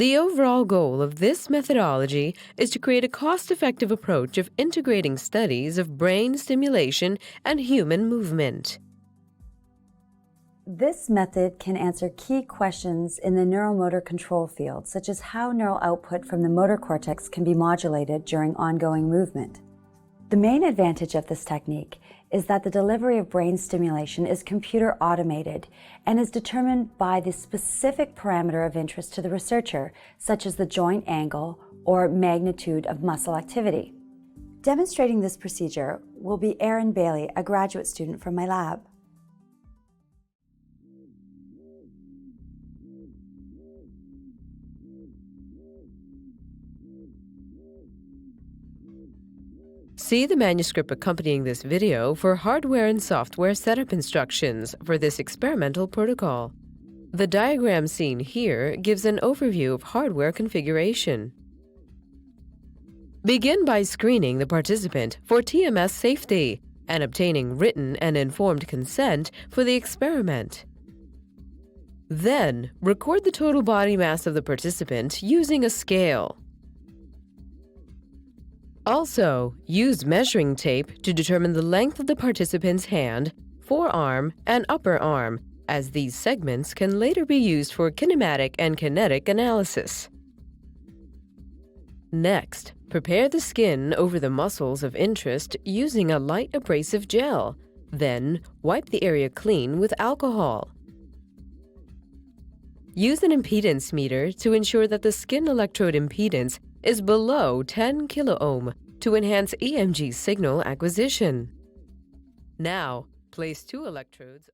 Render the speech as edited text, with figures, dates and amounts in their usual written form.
The overall goal of this methodology is to create a cost-effective approach of integrating studies of brain stimulation and human movement. This method can answer key questions in the neuromotor control field, such as how neural output from the motor cortex can be modulated during ongoing movement. The main advantage of this technique is that the delivery of brain stimulation is computer automated and is determined by the specific parameter of interest to the researcher, such as the joint angle or magnitude of muscle activity. Demonstrating this procedure will be Erin Bailey, a graduate student from my lab. See the manuscript accompanying this video for hardware and software setup instructions for this experimental protocol. The diagram seen here gives an overview of hardware configuration. Begin by screening the participant for TMS safety and obtaining written and informed consent for the experiment. Then, record the total body mass of the participant using a scale. Also, use measuring tape to determine the length of the participant's hand, forearm, and upper arm, as these segments can later be used for kinematic and kinetic analysis. Next, prepare the skin over the muscles of interest using a light abrasive gel. Then, wipe the area clean with alcohol. Use an impedance meter to ensure that the skin electrode impedance is below 10 kiloohm to enhance EMG signal acquisition. Now, place 2 electrodes